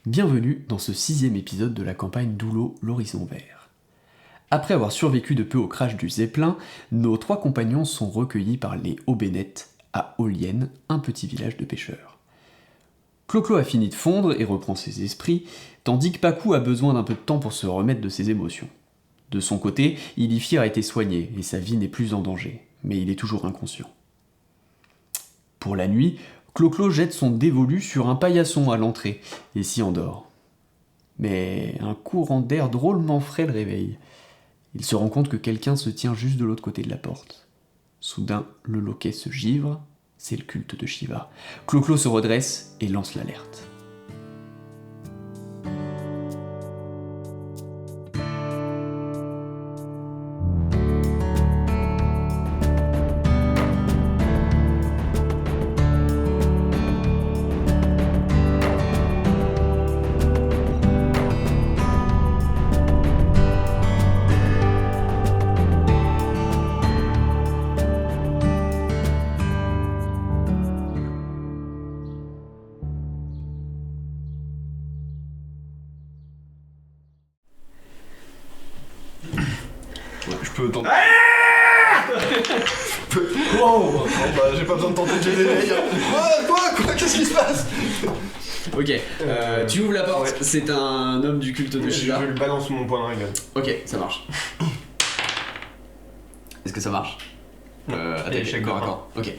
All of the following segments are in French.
Bienvenue dans ce 6e épisode de la campagne d'Oulo, l'horizon vert. Après avoir survécu de peu au crash du Zeppelin, nos 3 compagnons sont recueillis par les Aubenettes à Olienne, un petit village de pêcheurs. Clo-Clo a fini de fondre et reprend ses esprits, tandis que Pacou a besoin d'un peu de temps pour se remettre de ses émotions. De son côté, Ilifir a été soigné et sa vie n'est plus en danger, mais il est toujours inconscient. Pour la nuit, Clo-Clo jette son dévolu sur un paillasson à l'entrée et s'y endort. Mais un courant d'air drôlement frais le réveille. Il se rend compte que quelqu'un se tient juste de l'autre côté de la porte. Soudain, le loquet se givre, c'est le culte de Shiva. Clo-Clo se redresse et lance l'alerte. Je peux tenter. Wow. Bon, bah, j'ai pas besoin de tenter de générer. Quoi Qu'est-ce qui se passe? Ok, tu ouvres la porte, c'est un homme du culte de Shiva. Je lui balance mon poing dans la gueule. Ok, ça marche. Est-ce que ça marche Attaque échec corps à de corps. Ok.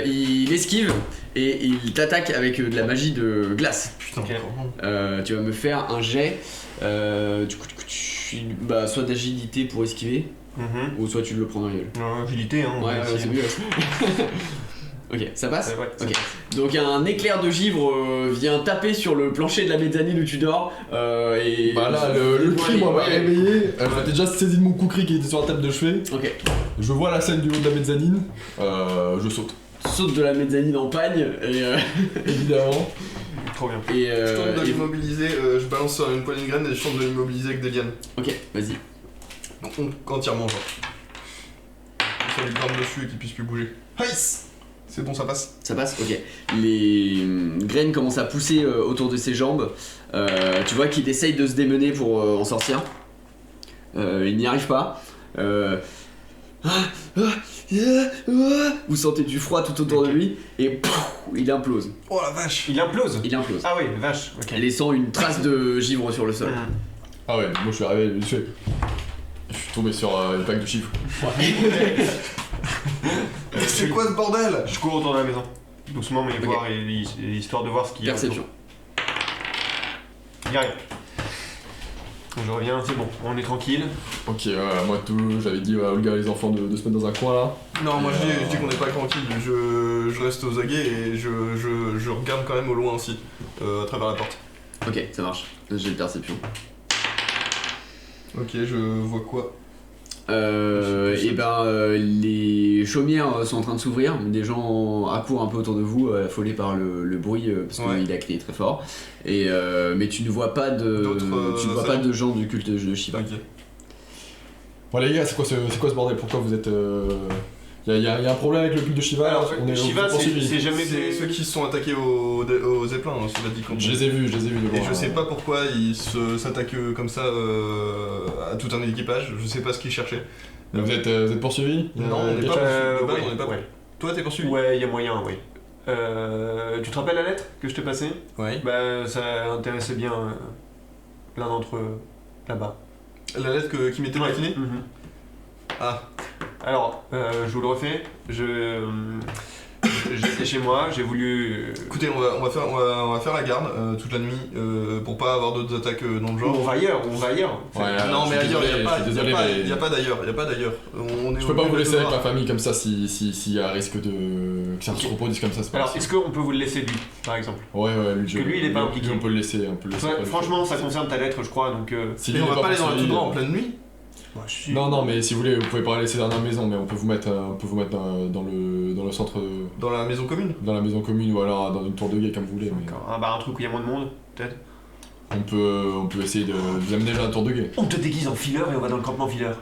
Il esquive et il t'attaque avec de la magie de glace. Putain, Ok. Tu vas me faire un jet, soit d'agilité pour esquiver, ou soit tu le prends dans la gueule. Non, agilité, hein. Ouais, c'est mieux. Ok, ça passe. Ouais, Ok. Donc un éclair de givre vient taper sur le plancher de la mezzanine où tu dors et... Bah là, le cri, moi, m'a Ouais. réveillé. J'étais déjà saisi de mon coup-cri qui était sur la table de chevet. Ok. Je vois la scène du haut de la mezzanine. Je saute. Tu sautes de la mezzanine en pagne et... Évidemment. Trop bien. et, je tente de et- l'immobiliser, je balance sur une poignée de graines et je tente de l'immobiliser avec des lianes. Ok, vas-y. Donc entièrement genre. Ça lui grimpe dessus et qu'il puisse plus bouger. Hice. C'est bon, ça passe. Ça passe. Ok. Les graines commencent à pousser autour de ses jambes. Tu vois qu'il essaye de se démener pour en sortir. Il n'y arrive pas. Vous sentez du froid tout autour de lui et pouf, il implose. Oh la vache. Il implose. Il implose. Ah oui, vache. Ok. Laissant une trace de givre sur le sol. Ah ouais, moi je suis arrivé, je suis tombé sur une plaque de chiffres. C'est quoi ce bordel? Je cours autour de la maison. Doucement, mais Ok. voir, histoire de voir ce qu'il y a. Perception. Il y a rien. Je reviens, c'est bon, on est tranquille. Ok, moi tout, j'avais dit à Olga et les enfants de se mettre dans un coin là. Non, moi je dis qu'on n'est pas tranquille. Je reste aux aguets et je regarde quand même au loin aussi, à travers la porte. Ok, ça marche. J'ai de perception. Ok, je vois quoi? Les chaumières sont en train de s'ouvrir, des gens accourent un peu autour de vous, affolés par le bruit parce Ouais. qu'il a crié très fort. Mais tu ne vois pas D'autres, tu ne vois pas de gens du culte de Shiva. Ok. Bon les gars, c'est quoi ce bordel? Pourquoi vous êtes... Y a un problème avec le culte de Shiva? Alors, on est Shiva, poursuivis. c'est jamais C'est ceux qui se sont attaqués au Zeppelin, hein, cela dit quand Je les ai vus de Et loin. je sais pas pourquoi ils s'attaquent comme ça à tout un équipage, je sais pas ce qu'ils cherchaient. Vous êtes poursuivis? Non, on n'est pas poursuivis. De base, on n'est pas ouais. Toi t'es poursuivi? Ouais, il y a moyen, oui. Tu te rappelles la lettre que je t'ai passée? Ouais. Bah, ça intéressait bien l'un d'entre eux là-bas. La lettre qui m'était destinée? Mhm. Ah. Alors, je vous le refais. J'étais chez moi, j'ai voulu. Écoutez, on va faire la garde toute la nuit pour pas avoir d'autres attaques dans le genre. On va ailleurs. Ouais, Non je mais suis ailleurs, désolé, je suis désolé, mais- y a pas d'ailleurs. Je peux pas vous laisser avec ma famille comme ça s'il y a risque de... que ça se reproduise comme ça, c'est pas Alors, possible. est-ce qu'on peut vous le laisser lui, par exemple? Ouais, lui, que lui, il est pas impliqué. On peut le laisser, Ouais, franchement, ça concerne ta lettre, je crois, donc. Si Mais lui on n'est va pas aller dans la poursuivi, toundra en pleine nuit? Non, mais si vous voulez, vous pouvez pas la laisser dans la maison, mais on peut vous mettre dans le centre, Dans la maison commune? dans la maison commune ou alors dans une tour de guet comme vous voulez. Mais D'accord. Ah bah, un truc où il y a moins de monde, peut-être. on peut essayer de vous amener dans la tour de guet. On te déguise en fileur et on va dans le campement fileur.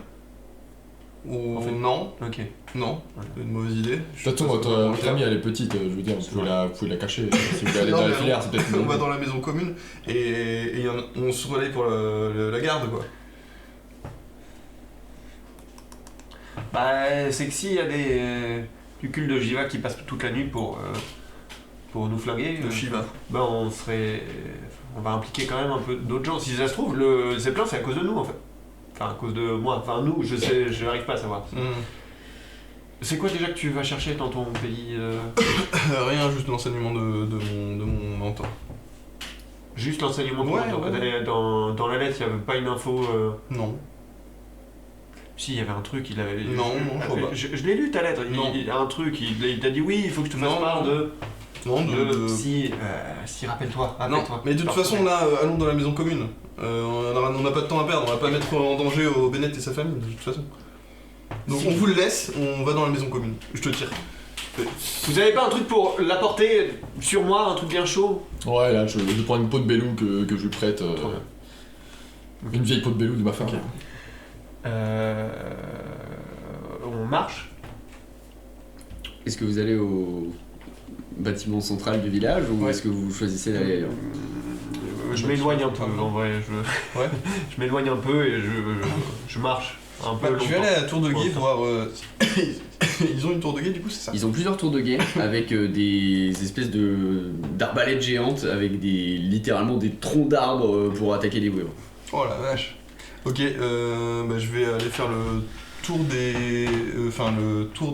Ou En fait. non, Ok. non, c'est une mauvaise idée. De toute façon, votre amie elle est petite, je veux dire, vous pouvez la cacher. Si vous voulez aller Non, dans la mais filière, c'est peut-être on une va dans la maison commune et on se relaye pour la garde quoi. Bah, c'est que s'il y a du culte de Jiva qui passe toute la nuit pour nous flinguer, De Shiva. bah on va impliquer quand même un peu d'autres gens. Si ça se trouve, le Zeppelin c'est à cause de nous en fait. Enfin, à cause de moi. Enfin, nous, je n'arrive pas à savoir. C'est quoi déjà que tu vas chercher dans ton pays Rien, juste l'enseignement de mon mentor. Juste l'enseignement de ton Ouais, mentor. ouais. Dans la lettre, il n'y avait pas une info. Non. Si, il y avait un truc, il avait. Non, je crois pas. Je l'ai lu ta lettre. Non. Il y a un truc, il t'a dit oui, il faut que je te fasse Non, part non. de. Non, Si, rappelle-toi. Non, mais de toute façon là, allons dans la maison commune. On n'a pas de temps à perdre, on va pas mettre en danger au Bennett et sa famille de toute façon. Donc Si. on vous le laisse, on va dans la maison commune. Je te tire. Vous avez pas un truc pour l'apporter sur moi, un truc bien chaud? Ouais, là, je prends une peau de bélou que je lui prête. Trop bien. Une vieille peau de bélou de ma femme. Ok. On marche. Est-ce que vous allez au bâtiment central du village ou Ouais. est-ce que vous choisissez d'aller ailleurs? Je m'éloigne un peu en vrai. Ouais. Je m'éloigne un peu et je marche un peu Je vais aller à la tour de guet Ouais. pour voir. Ils ont une tour de guet du coup, c'est ça? Ils ont plusieurs tours de guet avec des espèces d'arbalètes géantes avec littéralement des troncs d'arbres pour attaquer les vouivres. Oh la vache. Ok, bah, je vais aller faire le tour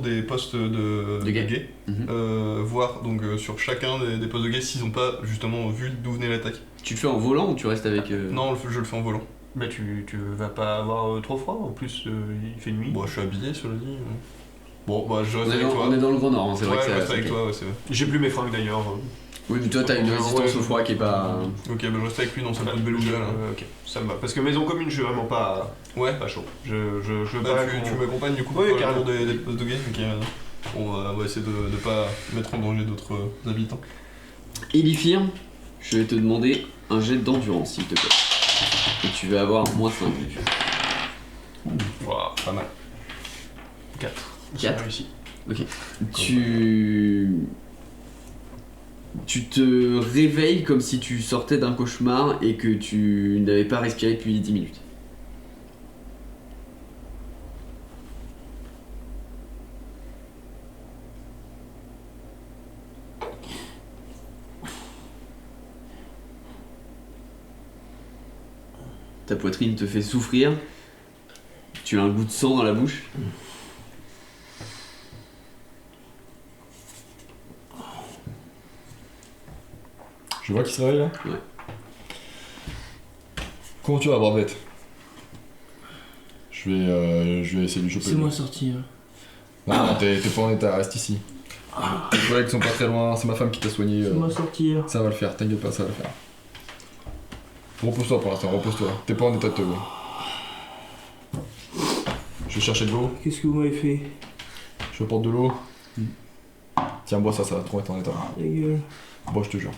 des postes de guet. Mhm. voir donc sur chacun des postes de guet s'ils ont pas justement vu d'où venait l'attaque. Tu le fais en volant ou tu restes avec... Non, je le fais en volant. Mais tu vas pas avoir trop froid, en plus il fait nuit. Bon, je suis habillé, cela dit. Bon, bah je On reste est, avec toi. on est dans le Grand Nord, hein, c'est Ouais, vrai que je ça... reste avec toi, ouais, c'est vrai. J'ai plus mes fringues d'ailleurs. Oui, mais toi t'as une Ouais, résistance au froid qui est pas... Ok, bah je reste avec lui dans sa peau de beluga là. Ok, ça me va. Parce que maison commune, je suis vraiment pas chaud. Je veux Bah, pas. tu m'accompagnes du coup Oui, pour le carrément. tour des postes de guet. Ok, on va essayer de pas mettre en danger d'autres habitants. Elifir, je vais te demander un jet d'endurance s'il te plaît. Et tu vas avoir moins 5. Waouh, pas mal. 4. Quatre. réussi. Ok. Tu te réveilles comme si tu sortais d'un cauchemar et que tu n'avais pas respiré depuis 10 minutes. Ta poitrine te fait souffrir. Tu as un goût de sang dans la bouche. Je vois qu'il se réveille là. Ouais. Comment tu vas, Barbette? Je vais essayer de lui choper. C'est moi sorti. Non, t'es pas en état, reste ici. Les collègues sont pas très loin, c'est ma femme qui t'a soigné. C'est moi sorti. Ça va le faire, t'inquiète pas, ça va le faire. Repose-toi pour l'instant, repose-toi. T'es pas en état de te voir. Je vais chercher de l'eau, Qu'est-ce que vous m'avez fait? je porte de l'eau. Tiens, bois ça, ça va trop être en état. La gueule. Bois, je te jure.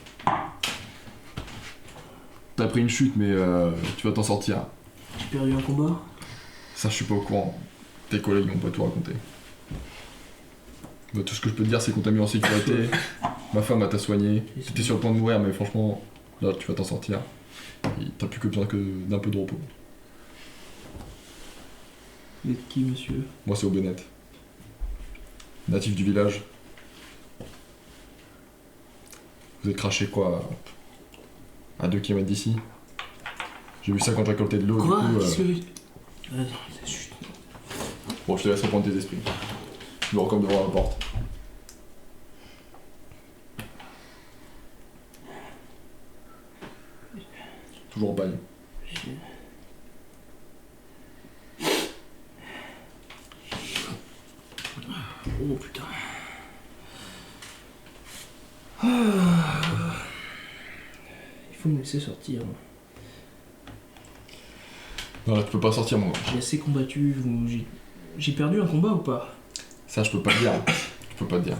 T'as pris une chute, mais tu vas t'en sortir. J'ai perdu un combat. Ça, je suis pas au courant. Tes collègues m'ont pas tout raconté. Bah, tout ce que je peux te dire, c'est qu'on t'a mis en sécurité. Ma femme t'a soigné. T'étais sur le point de mourir, mais franchement, là, tu vas t'en sortir. Et t'as plus que besoin d'un peu de repos. Vous êtes qui, monsieur? Moi, c'est Aubennett. Natif du village. Vous êtes craché quoi? À 2 km d'ici. J'ai vu ça quand je récoltais de l'eau. Quoi? Du coup, Qu'est-ce que... Attends, chut. Bon, je te laisse reprendre tes esprits. Je me recomme devant la porte. Toujours en pagne. Oh putain. Ah. Il faut me laisser sortir. Non, là, tu peux pas sortir, mon gars. J'ai assez combattu. J'ai perdu un combat ou pas? Ça, je peux pas te dire. Je peux pas te dire.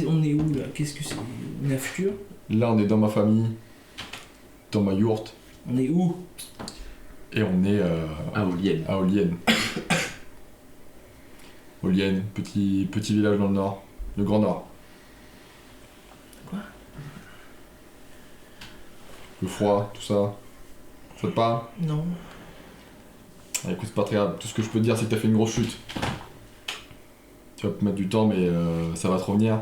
On est où là? Qu'est-ce que c'est? Une affluture? Là, on est dans ma famille, dans ma yourte, On est où? et on est Ah, Olienne. à Olienne. Olienne, petit village dans le nord. Le Grand Nord. Quoi? Le froid, tout ça. Ça te parle? Non. Ah, écoute, c'est pas très grave. Tout ce que je peux te dire, c'est que t'as fait une grosse chute. Tu vas te mettre du temps, mais ça va te revenir.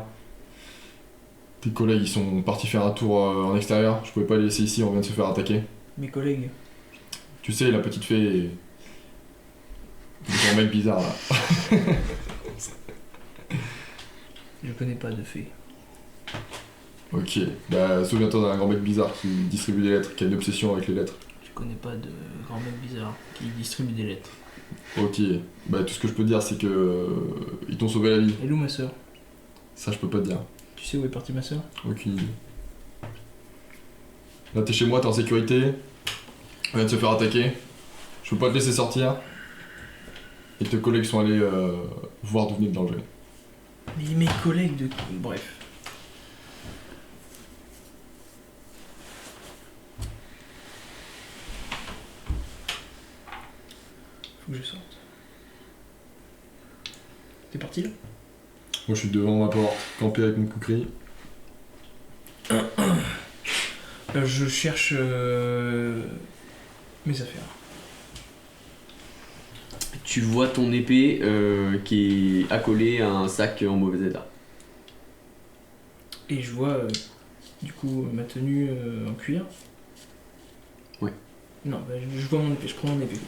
Tes collègues, ils sont partis faire un tour en extérieur. Je pouvais pas les laisser ici, on vient de se faire attaquer. Mes collègues. Tu sais, la petite fée... C'est un mec bizarre, là. Je connais pas de fée. Ok, bah souviens-toi d'un grand mec bizarre qui distribue des lettres, qui a une obsession avec les lettres. Je connais pas de grand mec bizarre qui distribue des lettres. Ok, bah tout ce que je peux te dire c'est que ils t'ont sauvé la vie. Et où ma soeur? Ça je peux pas te dire. Tu sais où est partie ma soeur? Aucune idée. Là t'es chez moi, t'es en sécurité. On vient de se faire attaquer. Je peux pas te laisser sortir. Et tes collègues sont allés voir d'où venait le danger. Mais mes collègues de... Bref. Faut que je sorte. T'es parti là? Moi je suis devant ma porte, campé avec mon kukri. Je cherche mes affaires. Tu vois ton épée qui est accolée à un sac en mauvais état. Et je vois du coup ma tenue en cuir. Ouais. Non, bah, je vois mon épée, je prends mon épée.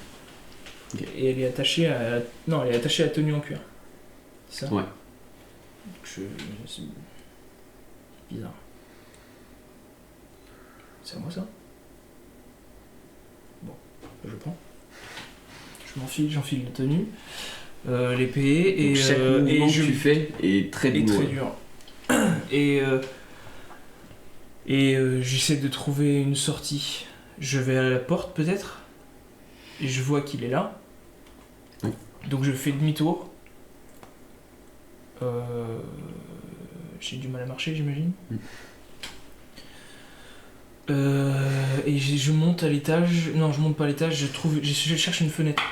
Ok. Et elle est attachée à... Non, elle est attachée à la tenue en cuir. C'est ça? Ouais. C'est bizarre. C'est à moi ça? Bon, je prends. J'enfile la tenue, l'épée et chaque mouvement que je tu fais est très est douloureux. très dur. Et j'essaie de trouver une sortie. Je vais à la porte peut-être et je vois qu'il est là. Oui. Donc je fais demi-tour. J'ai du mal à marcher, j'imagine. Et je monte à l'étage. Non, je monte pas à l'étage. Je cherche une fenêtre.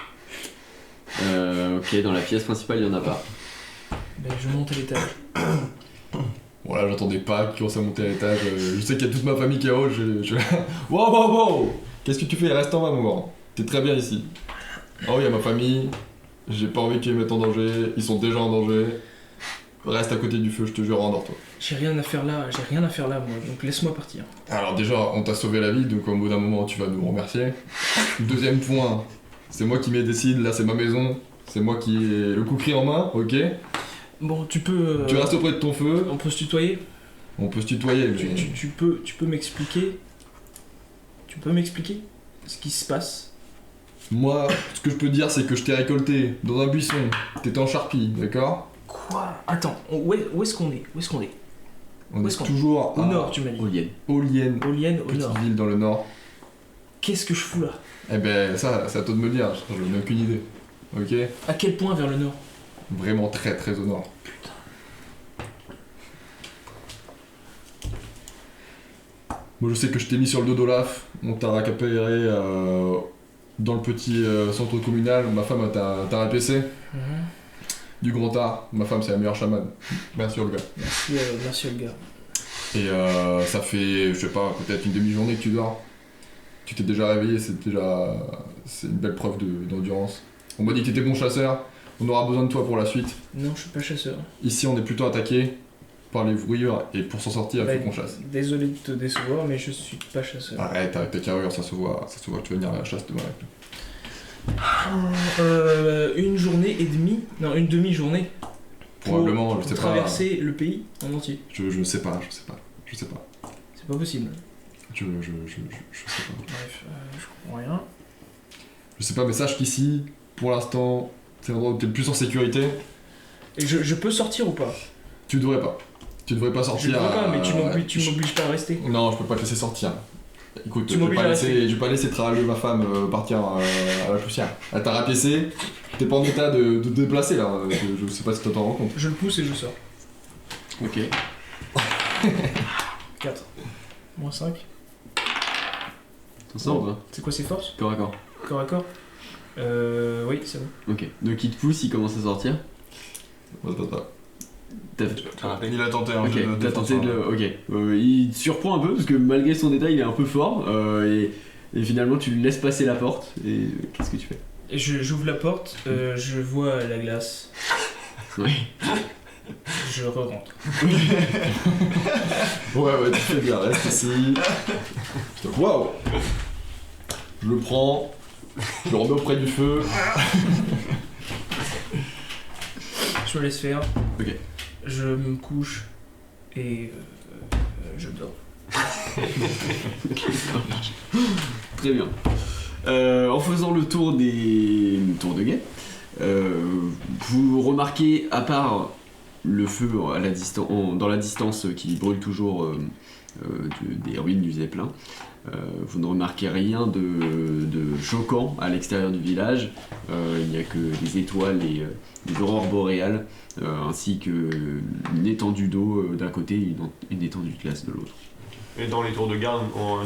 Ok, dans la pièce principale, il y en a pas. Ben, je monte à l'étage. Voilà, j'entendais pas qu'il commençait à monter à l'étage. Je sais qu'il y a toute ma famille qui est haut. Wow! Qu'est-ce que tu fais? Reste en bas, maman. T'es très bien ici. Oh, il y a ma famille. J'ai pas envie qu'ils me mettent en danger. Ils sont déjà en danger. Reste à côté du feu, je te jure, endors-toi. J'ai rien à faire là, moi, donc laisse-moi partir. Alors déjà, on t'a sauvé la vie, donc au bout d'un moment, tu vas nous remercier. Deuxième point, c'est moi qui me décide, là c'est ma maison, c'est moi qui ai le kukri en main, ok? Bon, tu peux... Tu restes auprès de ton feu, On peut se tutoyer? on peut se tutoyer, mais... Tu peux m'expliquer... Tu peux m'expliquer ce qui se passe? Moi, ce que je peux te dire, c'est que je t'ai récolté dans un buisson, t'étais en charpie, d'accord? Quoi? Attends, où est-ce qu'on est? On Où est est-ce qu'on est? toujours Au à nord, tu m'as dit. Olienne. Olienne, Olienne, au petite nord. ville dans le nord. Qu'est-ce que je fous là? Eh ben ça, c'est à toi de me le dire, j'en ai aucune idée, ok? À quel point vers le nord? Vraiment très très au nord. Moi je sais que je t'ai mis sur le dos d'Olaf, on t'a récupéré dans le petit centre communal, ma femme t'a RPC du Grand Art, ma femme c'est la meilleure chamane. Merci Olga. Merci le gars. Et ça fait, je sais pas, peut-être une demi-journée que tu dors. Tu t'es déjà réveillé, c'est une belle preuve d'endurance. On m'a dit que t'étais bon chasseur, on aura besoin de toi pour la suite. Non, je suis pas chasseur. Ici on est plutôt attaqué par les vrillures et pour s'en sortir il faut qu'on chasse. Désolé de te décevoir, mais je suis pas chasseur. Arrête avec ta carrure, ça se voit que tu vas venir à la chasse demain avec nous. Une journée et demie, non, une demi-journée. Probablement, je sais pour pas. traverser le pays en entier. Je sais pas. C'est pas possible. Je sais pas. Bref, je comprends rien. Je sais pas, mais sache qu'ici, pour l'instant, c'est l'endroit où t'es le plus en sécurité. Et je peux sortir ou pas? Tu devrais pas. Tu devrais pas Je sortir. peux pas, mais tu ouais, m'obliges pas à rester. Non, je peux pas te laisser sortir. Écoute, Tu je vais m'obliges pas à laisser travailler ma femme partir à la poussière. Elle t'a rapiécé, t'es pas en état de te déplacer là. Je sais pas si tu t'en rends compte. Je le pousse et je sors. Ok. 4. Moins 5. T'en sors ou pas? C'est quoi ses forces? Corps à corps. Corps à corps? Oui, c'est bon. Ok. Donc il te pousse, il commence à sortir. Ça se passe pas. Il a tenté un Ok, jeu de t'as défense, tenté de... Ok. Il te surprend un peu parce que malgré son détail, il est un peu fort. Et finalement, tu lui laisses passer la porte. Et qu'est-ce que tu fais? Et j'ouvre la porte, je vois la glace. Oui. Je re-rentre. Ouais, tu fais bien, reste ici. Waouh! Je le prends, je le remets auprès du feu. Je me laisse faire. Ok. Je me couche et je dors. Très bien. En faisant le tour de guet, vous remarquez, à part le feu à la dans la distance qui brûle toujours des ruines du Zeppelin, vous ne remarquez rien de choquant à l'extérieur du village. Il n'y a que des étoiles et des aurores boréales, ainsi qu'une étendue d'eau d'un côté et une étendue de glace de l'autre. Et dans les tours de garde,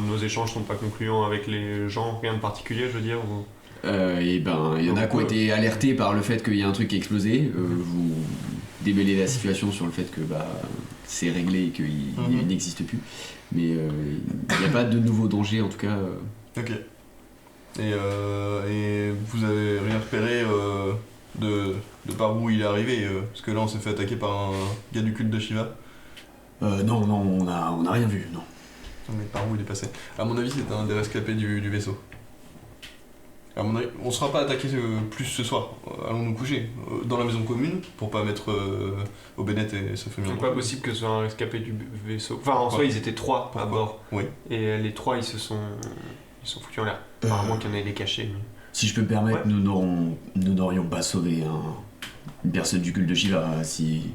nos échanges sont pas concluants avec les gens, rien de particulier, je veux dire ou... Et ben, il y en a qui ont été alertés par le fait qu'il y a un truc qui a explosé. Vous démêlez la situation sur le fait que c'est réglé et qu'il n'existe plus. Mais il n'y a pas de nouveau danger en tout cas. Ok. Et vous avez rien repéré de par où il est arrivé parce que là on s'est fait attaquer par un gars du culte de Shiva. Non, on a rien vu, non. Mais par où il est passé? À mon avis c'était un des rescapés du vaisseau. À mon avis, on sera pas attaqué plus ce soir. Allons nous coucher dans la maison commune pour pas mettre Bennett et sa famille. C'est pas possible que ce soit un rescapé du vaisseau. Enfin, en soi, ils étaient 3 à bord. Oui. Et les 3, ils sont foutus en l'air. À moins qu'il y en ait des cachés. Mais... Si je peux me permettre, Ouais. nous n'aurions pas sauvé une personne du culte de Shiva si...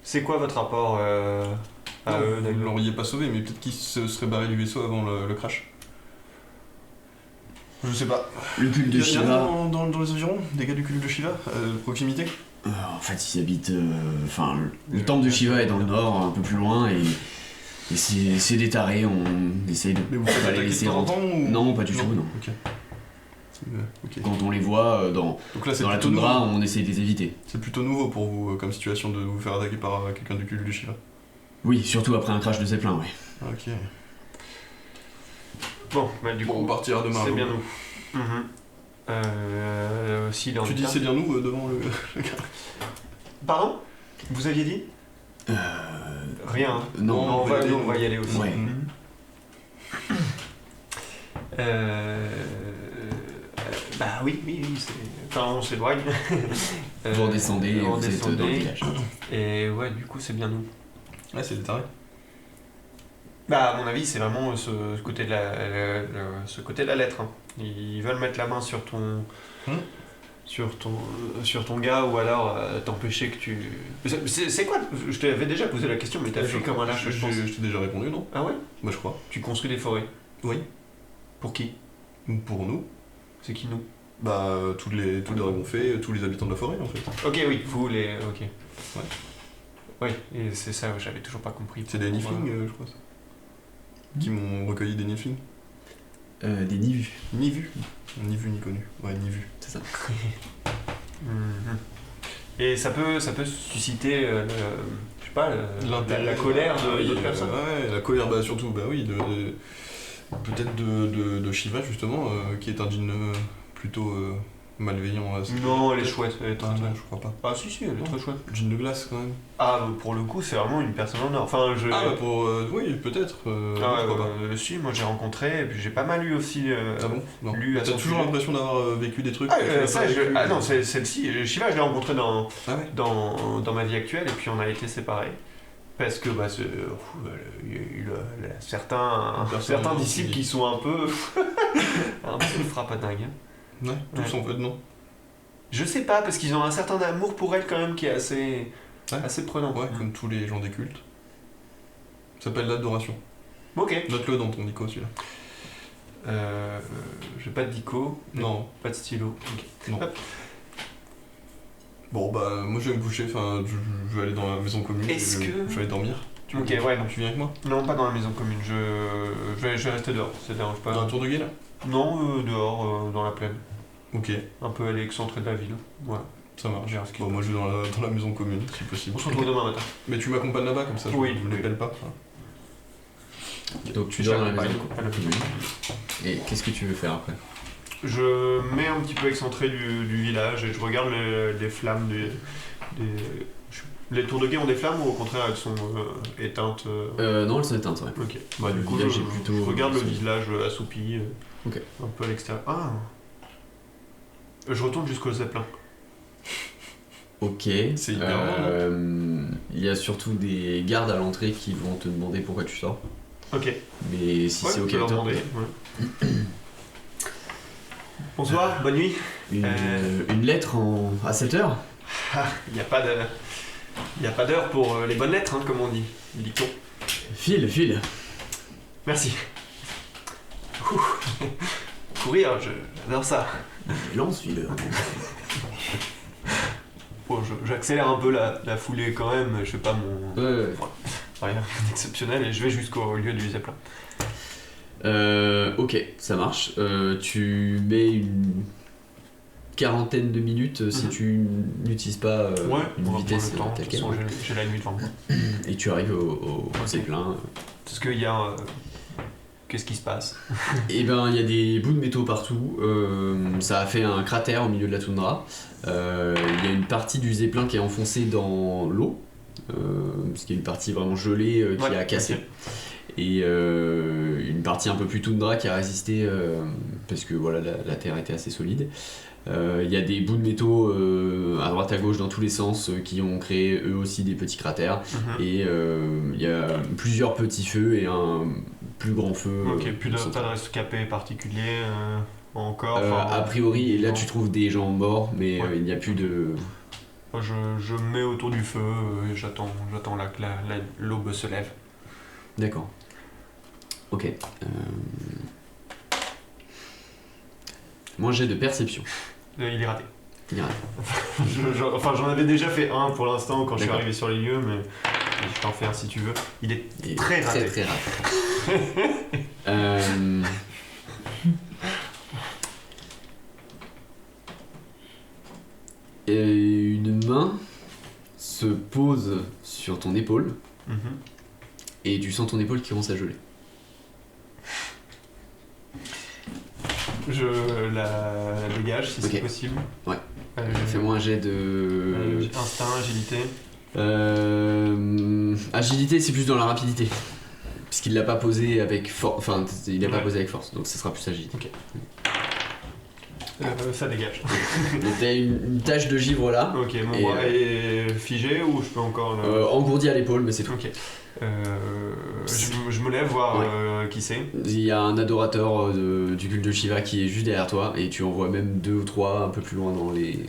C'est quoi votre rapport à eux, Vous d'accord? l'auriez pas sauvé, mais peut-être qu'il se serait barré du vaisseau avant le crash. Je sais pas. Le culte Il de y a Shiva... dans les environs des gars du culte de Shiva, proximité. En fait, ils habitent... le temple de Shiva est dans le nord, un peu plus loin, et c'est des tarés, on essaye de Mais vous pas faites les attaquer de laisser temps en rentrer. temps ou... Non, pas du tout, non. Ok. Ok. Quand on les voit dans Donc là c'est la plutôt toundra, nouveau. on essaye de les éviter. C'est plutôt nouveau pour vous comme situation de vous faire attaquer par quelqu'un du culte de Shiva. Oui, surtout après un crash de Zeppelin, oui. Ok. Bon, bah du Bon, coup, on partira demain. c'est alors. bien nous. S'il est en Tu dis état. c'est bien nous devant le gars. Pardon? Vous aviez dit? Rien. Hein. Non, on on va y aller. va y aller aussi. Ouais. Bah oui, c'est... Enfin, on s'éloigne. Vous redescendez et on vous êtes dans le descendait. village. Et ouais, du coup, c'est bien nous. Ouais, c'est des tarés. Bah, à mon avis, c'est vraiment ce côté de ce côté de la lettre. Hein. Ils veulent mettre la main sur ton... sur ton gars ou alors t'empêcher que tu... C'est quoi? Je t'avais déjà posé la question, mais t'as fui comme un lâche, je pense. Je t'ai déjà répondu, non? Ah ouais? Moi je crois. Tu construis des forêts. Oui. Pour qui? Pour nous. C'est qui nous? Bah, tous les dragons faits, tous les habitants de la forêt en fait. Ok, oui, vous les... Ok. Ouais. Oui, et c'est ça, j'avais toujours pas compris. C'est des Niflings, je crois. Qui m'ont recueilli des Niflings. Des nivus, Ni vu. Ni vu ni connu. Ouais, ni vu. c'est ça. Mhm. Et ça peut susciter, je sais pas, la colère d'autres personnes. Ouais, la colère, bah surtout, bah oui, peut-être de Shiva justement, qui est un djinn plutôt malveillant. Non, elle est chouette, elle est très Ah chouette. non, je crois pas. Ah si, elle est très chouette. Djinn de glace quand même. Ah, pour le coup, c'est vraiment une personne en or. Enfin, je... Ah bah pour... oui, peut-être. Ah je crois pas. si, moi j'ai rencontré, et puis j'ai pas mal lu aussi. Ah bon? Non. lu à T'as son toujours sujet. l'impression d'avoir vécu des trucs Ah, que tu n'as ça, pas vécu. ah non, celle-ci, Shiva, je l'ai rencontré Ah ouais? dans ma vie actuelle, et puis on a été séparés. Parce que bah, il y a eu certains disciples qui sont un peu frappadingues. Hein. Ouais, tous en fait, non. Je sais pas, parce qu'ils ont un certain amour pour elle quand même qui est assez prenant. Ouais, comme tous les gens des cultes. Ça s'appelle l'adoration. Ok. Note-le dans ton dico celui-là. J'ai pas de dico, Non. pas de stylo. Ok. Non. Hop. Bon bah moi je vais me coucher, enfin je vais aller dans la maison commune. Est-ce je que- vais aller dormir. Ok, ouais, non. Tu viens avec moi? Non, pas dans la maison commune, je vais rester dehors, ça te dérange pas. Dans un tour de guet là? Non, dehors, dans la plaine. Ok. Un peu à l'excentré de la ville. Voilà. Ça marche. J'ai un ski. Bon, moi je vais dans la maison commune, si possible. On se retrouve demain matin. Mais tu m'accompagnes là-bas, comme ça, Oui. je ne l'appelle pas. Donc tu dors dans la maison À la commune. Et qu'est-ce que tu veux faire après? Je mets un petit peu excentré du village et je regarde les flammes Les tours de guet ont des flammes ou au contraire elles sont éteintes Non, elles sont éteintes, ouais. Ok. Bah, du coup, village je est plutôt, regarde le sombre. village assoupi, Ok. un peu à l'extérieur. Ah. Je retourne jusqu'au Zeppelin. Ok. C'est hyper bon, Il y a surtout des gardes à l'entrée qui vont te demander pourquoi tu sors. Ok. Mais si Ouais, c'est je ok peux leur avec toi. demander. Ouais. Bonsoir, bonne nuit. Une lettre à 7h? Ah, il n'y a pas d'heure pour les bonnes lettres, hein, comme on dit. Dit-on. File. Merci. Ouh. Courir, j'adore ça. Lance, file. Bon, j'accélère un peu la foulée quand même, je fais pas mon... Ouais. Rien d'exceptionnel et je vais jusqu'au lieu du Zeppelin. Ok, ça marche. Tu mets une quarantaine de minutes si tu n'utilises pas une vitesse le temps, de telle toute quelle. façon, j'ai la nuit devant moi. Et tu arrives au Zeppelin. Est-ce qu'il y a... Qu'est-ce qui se passe? Et ben il y a des bouts de métaux partout. Ça a fait un cratère au milieu de la toundra. Il y a une partie du Zeppelin qui est enfoncée dans l'eau. Parce qu'il y a une partie vraiment gelée qui a cassé. Ok. Et une partie un peu plus toundra qui a résisté parce que voilà la terre était assez solide. Il y a des bouts de métaux à droite à gauche dans tous les sens qui ont créé eux aussi des petits cratères. Et il y a plusieurs petits feux et un plus grand feu. Ok, pas central. de rescapé particulier encore. A priori, et là tu trouves des gens morts, mais Ouais. il n'y a plus de. Je me mets autour du feu et j'attends que l'aube se lève. D'accord. Ok. Moi j'ai de perception. Il est raté. Il y a rien. J'en avais déjà fait un pour l'instant quand je suis D'accord. arrivé sur les lieux, mais je t'en fais un si tu veux. Il est Et très raté. Très raté. Et une main se pose sur ton épaule Mhm. et tu sens ton épaule qui commence à geler. Je la dégage si Ok. c'est possible. Ouais. Euh, Fais-moi un jet de. Instinct, agilité. Agilité, c'est plus dans la rapidité. Puisqu'il l'a pas posé avec force. Enfin, il l'a pas Ouais. posé avec force, donc ça sera plus agilité. Ça dégage. Donc t'as une tache de givre là, Ok, mon Et, bras est figé ou je peux encore le... engourdi à l'épaule, mais c'est tout. Ok. Je me lève voir qui c'est. Il y a un adorateur du culte de Shiva qui est juste derrière toi et tu en vois même 2 ou 3 un peu plus loin dans les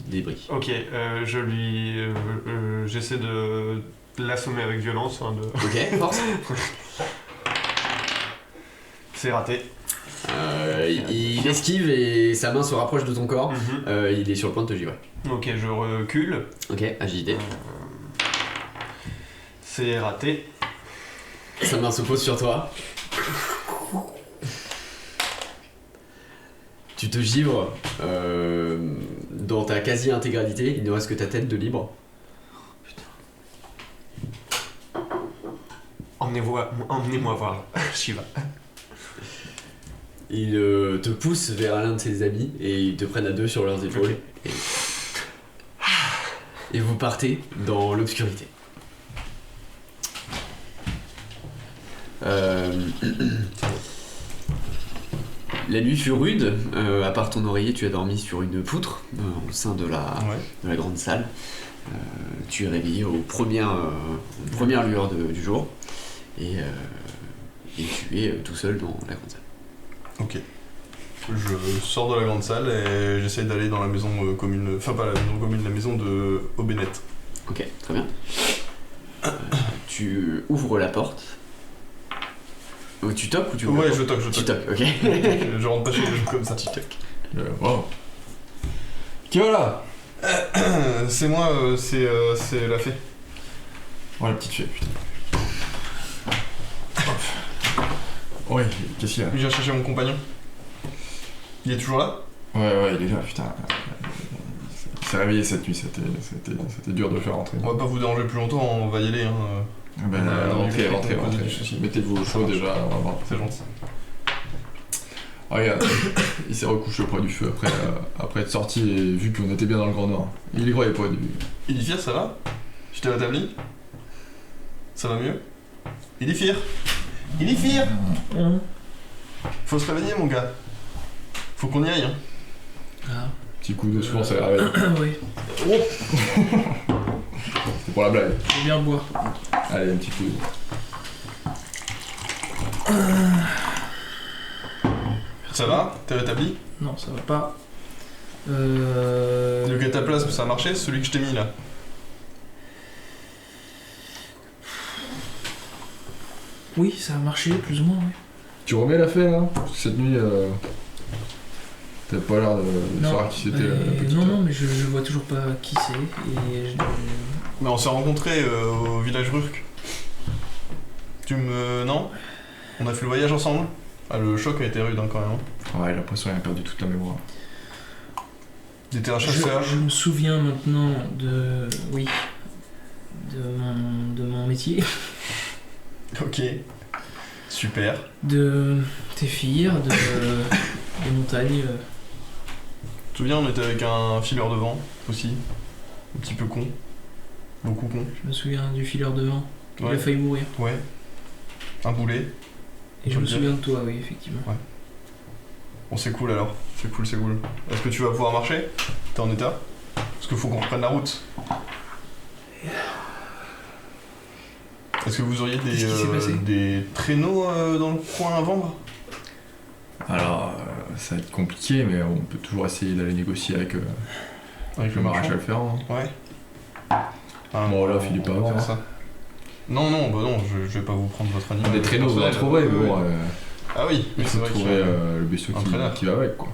débris. Ok, j'essaie de l'assommer avec violence. Hein, Ok, force. C'est raté. Il esquive et sa main se rapproche de ton corps. Mhm. Il est sur le point de te givrer. Ok, je recule. Ok, agilité. C'est raté. Sa main se pose sur toi. Tu te givres dans ta quasi-intégralité, il ne reste que ta tête de libre. Emmenez-moi voir Shiva. Il te pousse vers l'un de ses amis et ils te prennent à deux sur leurs épaules. Ok. Et vous partez dans l'obscurité. La nuit fut rude, à part ton oreiller, tu as dormi sur une poutre au sein de la grande salle. Tu es réveillé aux premières lueurs du jour et tu es tout seul dans la grande salle. Ok. Je sors de la grande salle et j'essaie d'aller dans la maison commune, enfin pas la maison commune, la maison de Aubenet. Ok, très bien. Tu ouvres la porte. Tu toques ou tu ouvres la Ouais, porte je toque. Tu toques, ok. Je rentre pas chez les gens comme ça. Tu toques. Wow. Qui va là? C'est moi, c'est la fée. Oh la petite fée, putain. Ouais, qu'est-ce qu'il y a? Je viens chercher mon compagnon. Il est toujours là? Ouais, il est là, putain. s'est réveillé cette nuit, c'était dur de le faire rentrer. On va pas vous déranger plus longtemps, on va y aller. Hein. Ben, rentrez. Du souci. Mettez-vous au chaud déjà, on va voir. C'est gentil. Regarde, il s'est recouché auprès du feu après être sorti et vu qu'on était bien dans le Grand Nord. Il y croyait pas au début. Ilifir, ça va? Je t'ai rétabli? Ça va mieux? Ilifir! Ilifir! Faut se réveiller, mon gars. Faut qu'on y aille. Hein. Ah, Petit coup de souvent ça les réveille. oui. C'est pour la blague. Je vais bien boire. Allez, un petit coup. Ça va? T'es rétabli? Non, ça va pas. Le cataplasme, ça a marché? Celui que je t'ai mis là? Oui, ça a marché, plus ou moins, oui. Tu remets la fée là? Parce que cette nuit, t'avais pas l'air de savoir qui c'était la petite. Non, mais je vois toujours pas qui c'est. Mais on s'est rencontrés au village Rurk. Non? On a fait le voyage ensemble? Ah, le choc a été rude hein, quand même. Ouais, j'ai l'impression qu'il a perdu toute la mémoire. T'étais un chasseur. Je me souviens maintenant de. Oui. De mon métier. Ok. Super. De tes filles, des montagnes. Tu te souviens, on était avec un fileur de vent aussi. Un petit peu con. Beaucoup con. Je me souviens du fileur de vent. Il Ouais. a failli mourir. Ouais. Un boulet. Et je Faut me le dire. souviens de toi, oui, effectivement. Bon, c'est cool alors. C'est cool. Est-ce que tu vas pouvoir marcher? T'es en état? Parce qu'il faut qu'on reprenne la route. Est-ce que vous auriez Qu'est-ce qui s'est passé des traîneaux dans le coin à vendre? Alors, ça va être compliqué, mais on peut toujours essayer d'aller négocier avec Avec le maréchal Ferrand. Ouais. Bon, là, Philippe, pas on va avant, faire ça. Non, je vais pas vous prendre votre animal. Des traîneaux, vous en personnel. trouverez, mais bon, Ah oui, il c'est faut vrai trouver le vaisseau un traîneur. qui va avec, quoi.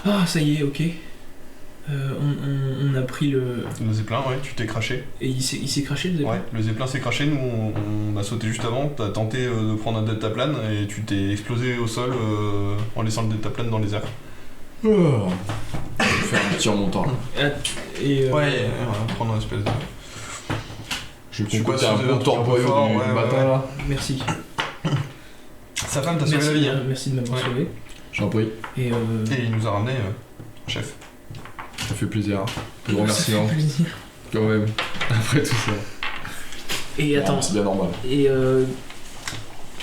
Ah, ça y est, ok. On a pris le. Le zeppelin, ouais, tu t'es craché. Et il s'est craché le zeppelin. Ouais, le zeppelin s'est craché, nous on a sauté juste avant, t'as tenté de prendre un deltaplane et tu t'es explosé au sol en laissant le deltaplane dans les airs. Je vais faire un petit remontant, là. Et on va prendre un espèce de... Je vais sais pas concocter si un vous avez bon un truc un peu torboyau fort, du ouais, matin, ouais. là. Merci. Sa femme t'a sauvé la vie, hein. Merci de m'avoir Ouais. sauvé. J'en prie, Et Et il nous a ramené chef. ça fait plaisir. Hein. Peu de ça remerciements, fait plaisir. quand même, après tout ça. Et attends, Bon, c'est bien normal. et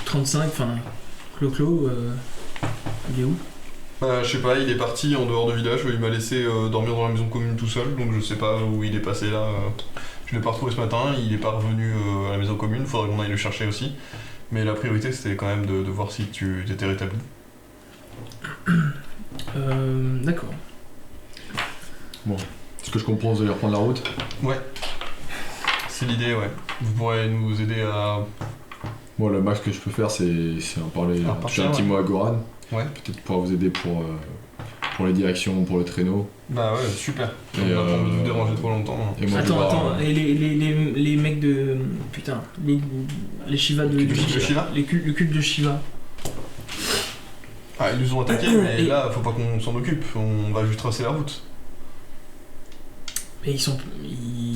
35, enfin, Clo-Clo, il est où? Je sais pas, il est parti en dehors du village, il m'a laissé dormir dans la maison commune tout seul, donc je sais pas où il est passé là. Je l'ai pas retrouvé ce matin, il est pas revenu à la maison commune, faudrait qu'on aille le chercher aussi. Mais la priorité c'était quand même de voir si tu étais rétabli. D'accord. Ce que je comprends, vous allez reprendre la route. C'est l'idée, ouais. Vous pourrez nous aider à... Bon, le max que je peux faire, c'est en parler, Ah, toucher un partir, petit mot à Goran. Ouais. Peut-être pouvoir vous aider pour les directions, pour le traîneau. Bah ouais, super. Et, On a pas envie de vous déranger trop longtemps. Hein. Et moi, je vais voir, Attends, et les mecs de. Putain, les Shiva de. Le culte de Shiva Le culte de Shiva. Ah, ils nous ont attaqués, mais là, faut pas qu'on s'en occupe, on va juste tracer la route. Mais ils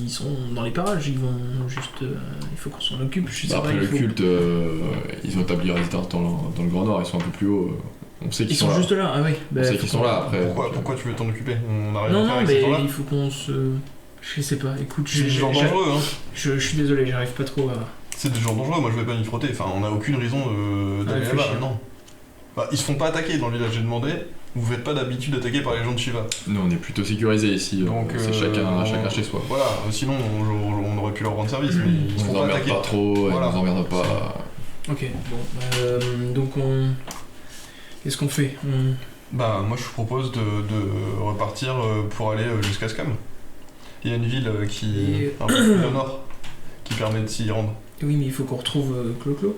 sont dans les parages, ils vont juste. Il faut qu'on s'en occupe, je sais Après pas. le culte, ils ont établi résidence dans le Grand Nord, ils sont un peu plus haut. On sait qu'ils Ils sont juste là, ah oui. On sait qu'ils sont là après. Pourquoi tu veux t'en occuper? On a rien Non, à faire non, avec ces mais gens-là. il faut qu'on se. Je sais pas, écoute, C'est des gens dangereux, hein. je suis désolé, j'arrive pas trop à. C'est des gens dangereux, moi je vais pas m'y frotter. Enfin, on a aucune raison d'aller là-bas, réfléchir. non. Bah, ils se font pas attaquer dans le village, j'ai demandé. Vous faites pas d'habitude attaquer par les gens de Shiva. Nous, on est plutôt sécurisés ici. Donc, c'est chacun chez soi. Voilà, sinon on aurait pu leur rendre service, mais ils se On font nous pas emmerde attaquer. pas trop, Voilà. ils nous emmerdent pas. Ok, bon. Donc on. Qu'est-ce qu'on fait? Bah, moi je vous propose de repartir pour aller jusqu'à Scam. Il y a une ville qui Et- est un peu plus au nord qui permet de s'y rendre. Oui, mais il faut qu'on retrouve Clo-Clo.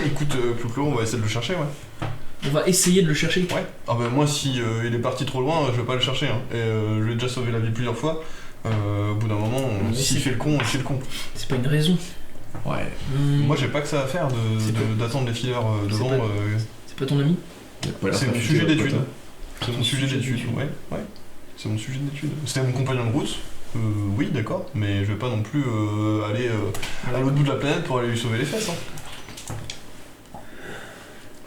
Écoute, Clo-Clo, on va essayer de le chercher, ouais. On va essayer de le chercher. Ouais. Ah bah moi si il est parti trop loin, je vais pas le chercher. Hein. Et je lui ai déjà sauvé la vie plusieurs fois. Au bout d'un moment, Mais s'il c'est- fait le con, il fait le con. C'est pas une raison. Ouais. Moi j'ai pas que ça à faire d'attendre les fileurs devant. C'est pas ton ami? Il a pas l'air C'est très mon futé, sujet votre d'étude. pote, hein. C'est mon sujet d'étude, ouais. C'est mon sujet d'étude. C'était mon compagnon de route. Oui, d'accord, mais je vais pas non plus aller à l'autre bout de la planète pour aller lui sauver les fesses. Hein.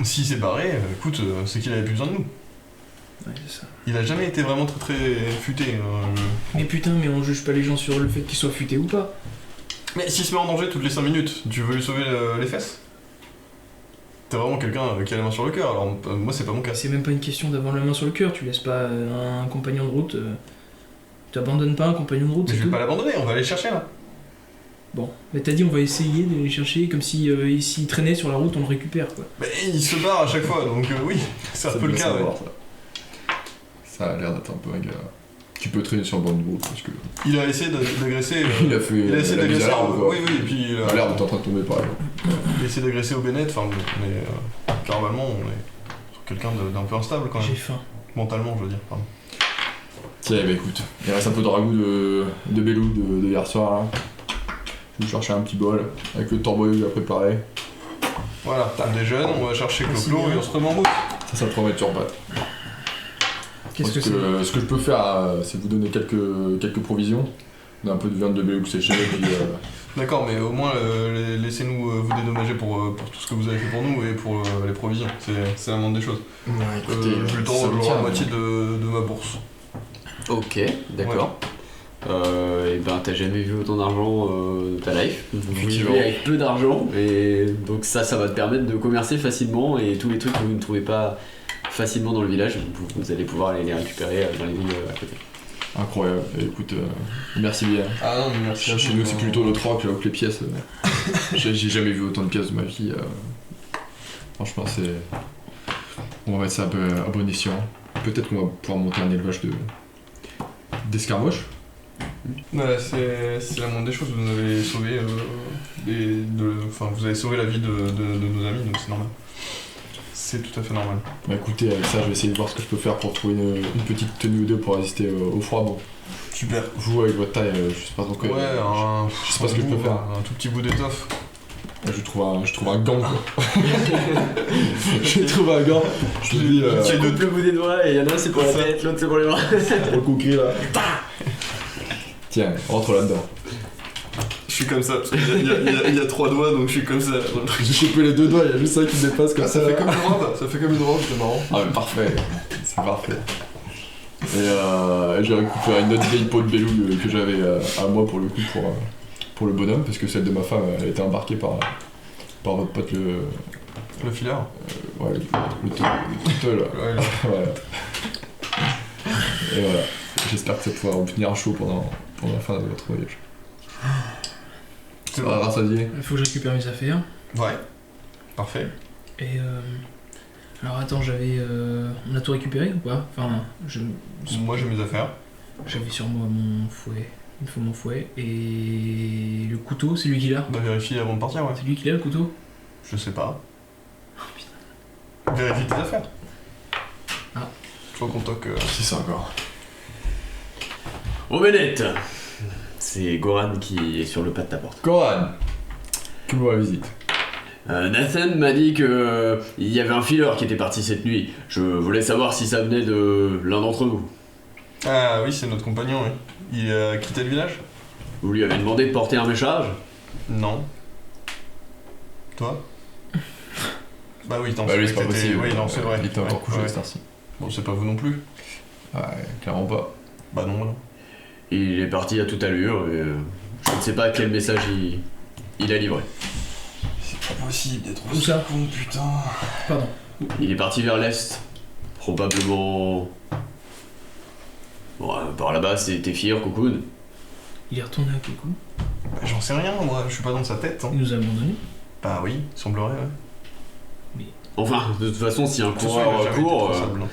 S'il s'est barré, écoute, c'est qu'il avait plus besoin de nous. Ouais, c'est ça. Il a jamais été vraiment très très futé. Mais putain, mais on juge pas les gens sur le fait qu'ils soient futés ou pas. Mais s'il se met en danger toutes les 5 minutes, tu veux lui sauver les fesses? T'es vraiment quelqu'un qui a la main sur le cœur, alors moi c'est pas mon cas. C'est même pas une question d'avoir la main sur le cœur, tu laisses pas un compagnon de route. Tu abandonnes pas un compagnon de route, Mais c'est je vais tout. pas l'abandonner, on va aller le chercher là. Bon, mais t'as dit on va essayer de les chercher comme si s'il traînait sur la route on le récupère quoi. Mais il se barre à chaque fois, donc oui, c'est un peu le doit cas. Ouais. savoir, ça a l'air d'être un peu un gars qui peut traîner sur le banc de route parce que Il a essayé d'agresser. il a fait Il a essayé la mise d'agresser. à l'arme, quoi. Oui, et puis Il a l'air d'être en train de tomber par exemple. il a essayé d'agresser au Bennett, enfin, mais carrément, on est sur quelqu'un d'un peu instable quand J'ai même. faim. Mentalement, je veux dire, pardon. Tiens, bah écoute, il reste un peu de ragoût de Belou de hier soir là. Je vais chercher un petit bol avec le torboyau que j'ai préparé. Voilà, on déjeune, on va chercher Merci Clo-Clo bien. et on se remet en route. Ça te remet sur patte. Qu'est-ce que c'est? Ce que je peux faire, c'est vous donner quelques provisions. On a un peu de viande de Belou séchée, puis D'accord, mais au moins laissez-nous vous dédommager pour tout ce que vous avez fait pour nous et pour les provisions. C'est la moindre des choses. Je lui tends la moitié de ma bourse. Ok, d'accord. Et ben t'as jamais vu autant d'argent de ta life. Vous vivez avec peu d'argent et donc ça va te permettre de commercer facilement et tous les trucs que vous ne trouvez pas facilement dans le village, vous allez pouvoir aller les récupérer dans les villes à côté. incroyable. Et écoute, merci bien. Ah non, mais merci. Chez nous, c'est plutôt notre rock, j'avoue que les pièces. J'ai jamais vu autant de pièces de ma vie. Franchement, c'est. On va mettre ça un peu à bon escient. Peut-être qu'on va pouvoir monter un élevage d'escarmoches. Ouais, c'est la moindre des choses, vous nous avez sauvé vous avez sauvé la vie de nos amis, donc c'est normal. C'est tout à fait normal. Bah écoutez, avec ça, je vais essayer de voir ce que je peux faire pour trouver une petite tenue ou deux pour résister au froid. Bon, Super. vous avec votre taille, je sais pas trop quoi. je sais pas ce que je peux faire. Un tout petit bout d'étoffe. Je trouve un gant quoi. Je trouve un gant. Je te dis, Tu coupes le bout des doigts et il y en a un c'est pour la tête, l'autre c'est pour les bras. pour le cookie là. Tiens, rentre là-dedans. Je suis comme ça, parce qu'il y a 3 doigts, donc je suis comme ça. J'ai coupé les 2 doigts, il y a juste ça qui me dépasse comme ça. Ça fait comme une robe, c'est marrant. Ah mais parfait, c'est parfait. Et j'ai récupéré une autre vieille peau de Belou que j'avais à moi pour le coup pour le bonhomme, parce que celle de ma femme elle a été embarquée par votre pote Le fileur. ouais, le tuteur là. Ouais, Voilà. Et voilà, j'espère que ça pourra tenir chaud pendant la fin de votre voyage. c'est Ça va bon. rassasier. Il faut que je récupère mes affaires. Ouais. Parfait. Et alors attends, on a tout récupéré ou pas? Enfin, Moi j'ai mes affaires. j'avais sur moi mon fouet. Il me faut mon fouet. Et le couteau, c'est lui qui l'a? On va vérifier avant de partir, ouais. C'est lui qui l'a le couteau? Je sais pas. Vérifie tes affaires. Ah. Faut qu'on toque. C'est ça encore. Au Bennett, c'est Goran qui est sur le pas de ta porte. Coran, que vous la visite. Nathan m'a dit que il y avait un fileur qui était parti cette nuit. Je voulais savoir si ça venait de l'un d'entre vous. Ah oui, c'est notre compagnon, oui. Il a quitté le village? Vous lui avez demandé de porter un message? Non. Toi? Bah oui, Bah lui c'est pas t'étais- possible. Oui, non, c'est vrai. Il était encore Ouais, couché à ouais. cette heure-ci. Bon, c'est pas vous non plus. Ouais, clairement pas. Bah non, non. Il est parti à toute allure et je ne sais pas quel message il a livré. C'est pas possible d'être Où ça? con, putain. Pardon. Il est parti vers l'est, probablement... Bon, par là-bas c'est Téfir, Cocoon. Il est retourné à Coco. Bah j'en sais rien, moi, je suis pas dans sa tête. Hein. Il nous a abandonnés. Bah oui, il semblerait, ouais. Enfin, de toute façon, si un De toute façon, coureur il a jamais été court, traçable, non.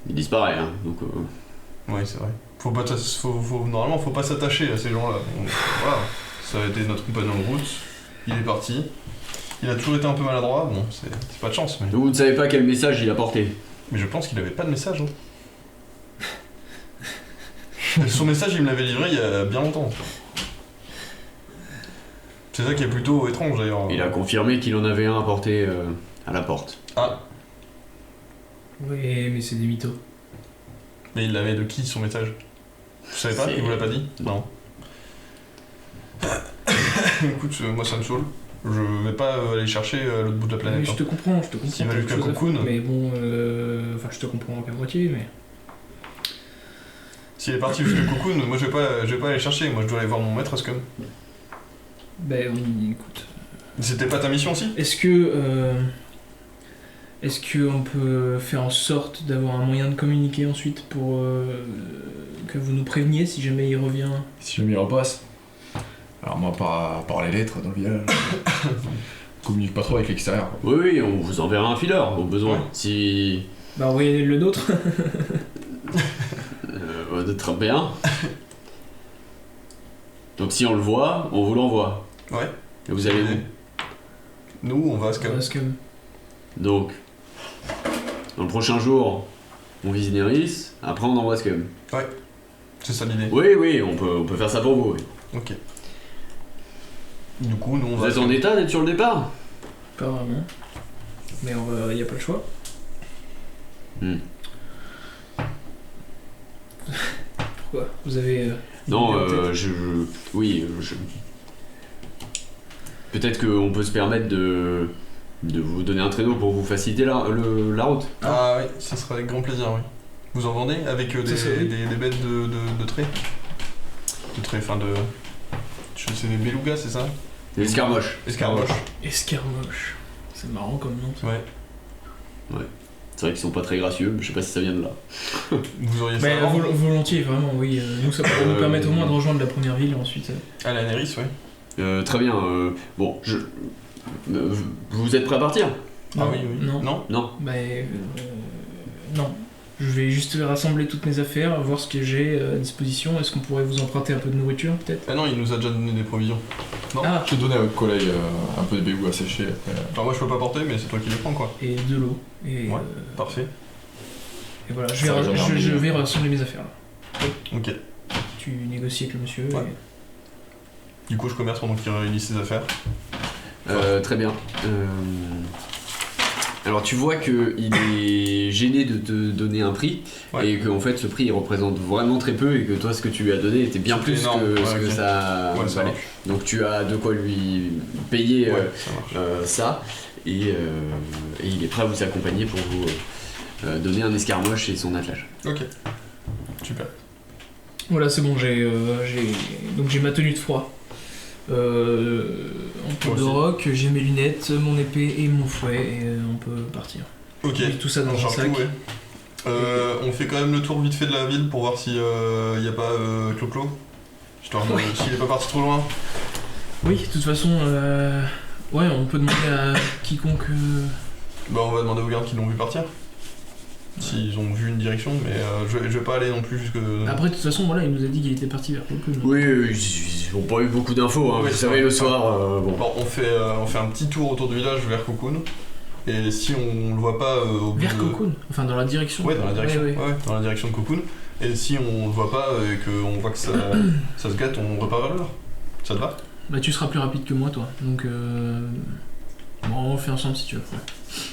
il disparaît. Hein, donc, Oui, c'est vrai. Normalement, faut pas s'attacher à ces gens-là. Donc, voilà. Ça a été notre compagnon de route. Il est parti. Il a toujours été un peu maladroit. Bon, c'est pas de chance, mais... vous ne savez pas quel message il a porté. Mais je pense qu'il avait pas de message. Hein. Son message, il me l'avait livré il y a bien longtemps. C'est ça qui est plutôt étrange d'ailleurs. Il a confirmé qu'il en avait un à porter à la porte. Ah, Oui, mais c'est des mythos. Mais il l'avait de qui son message? Vous savez pas? Il vous l'a pas dit? Non. Écoute, moi ça me saoule. Je vais pas aller chercher à l'autre bout de la planète. Mais je te comprends, S'il va t'as jusqu'à autre chose à Cocoon. faire. Mais bon, enfin, je te comprends qu'à moitié, mais. S'il est parti jusqu'à Cocoon, moi je vais pas aller chercher. Moi je dois aller voir mon maître Ascom. Ben oui, écoute. C'était pas ta mission aussi? Est-ce que on peut faire en sorte d'avoir un moyen de communiquer ensuite pour que vous nous préveniez si jamais il revient? Si jamais il repasse. Alors moi, par les lettres dans le village, je communique pas trop avec l'extérieur. Oui, oui, on vous enverra un fileur au besoin. Ouais. Si. Bah envoyez le nôtre. Très bien. Donc si on le voit, on vous l'envoie. Ouais. Et vous allez où? Nous, on va à Ascom. Parce que Donc, dans le prochain jour, on vise Néris, après on envoie Scum. C'est ça l'idée. Oui, oui, on peut faire ça pour vous. Oui. Ok. Du coup, nous on Vous va. êtes en état d'être sur le départ? pas vraiment. Mais il n'y a pas le choix. Pourquoi? Vous avez. Non, une idée en tête oui, peut-être qu'on peut se permettre de vous donner un traîneau pour vous faciliter la route. Ah oui, ça serait avec grand plaisir, oui. Vous en vendez avec Ça, c'est oui. des bêtes de trait? De trait, enfin de. C'est des belugas, c'est ça? Des escarmoches. Escarmoches. Escarmoche. C'est marrant comme nom. Ça. Ouais. C'est vrai qu'ils sont pas très gracieux, mais je sais pas si ça vient de là. Vous auriez Mais ça avant volontiers, vraiment, oui. Nous, ça pourrait nous permettre au moins de rejoindre la première ville et ensuite. À la Néris, ouais. Très bien. Bon, vous êtes prêts à partir? Ah oui, oui. Non. Non. Bah, non. Je vais juste rassembler toutes mes affaires, voir ce que j'ai à disposition. Est-ce qu'on pourrait vous emprunter un peu de nourriture, peut-être? Ah non, il nous a déjà donné des provisions. Non. Ah, Je vais donner à votre collègue un peu de bégou à sécher. Après. Enfin, moi je peux pas porter, mais c'est toi qui les prends, quoi. et de l'eau. Et, Ouais. Parfait. et voilà, Ça va, j'en ai je remis. vais rassembler mes affaires. Là. Ok. Tu négocies avec le monsieur. Ouais. Du coup, je commerce pendant qu'il réunit ses affaires. Très bien. Alors tu vois qu'il est gêné de te donner un prix, Ouais. et qu'en fait ce prix il représente vraiment très peu, et que toi ce que tu lui as donné était bien C'était plus énorme. que Ouais, ce que ok. ça Ouais, ça valait. marche. Donc tu as de quoi lui payer Ouais, ça marche. ça, et il est prêt à vous accompagner pour vous donner un escarmoche et son attelage. Ok. Super. Voilà, c'est bon, donc j'ai ma tenue de froid. En peau Moi de aussi. roc, j'ai mes lunettes, mon épée et mon fouet, et on peut partir. Ok. J'ai tout ça dans un Genre sac. tout, ouais. On fait quand même le tour vite fait de la ville pour voir si y a pas Clo-Clo. Histoire de. S'il est pas parti trop loin. Oui, de toute façon, ouais, on peut demander à quiconque. Bah, on va demander aux gardes qui l'ont vu partir. S'ils ont vu une direction, mais je vais pas aller non plus jusque. Après, de toute façon, voilà, il nous a dit qu'il était parti vers Cocoon. Oui, ils n'ont pas eu beaucoup d'infos, hein. Oui, Vous c'est savez vrai. le soir, bon. Bon, on fait un petit tour autour du village vers Cocoon. Et si on le voit pas au bout Vers de... Cocoon, enfin dans la direction. Ouais, dans la direction. Ouais, ouais. Ouais, dans la direction de Cocoon. Et si on le voit pas et qu'on voit que ça se gâte, on repart vers le nord. Ça te va? Bah, tu seras plus rapide que moi, toi. Donc, bon, on fait ensemble si tu veux. Ouais.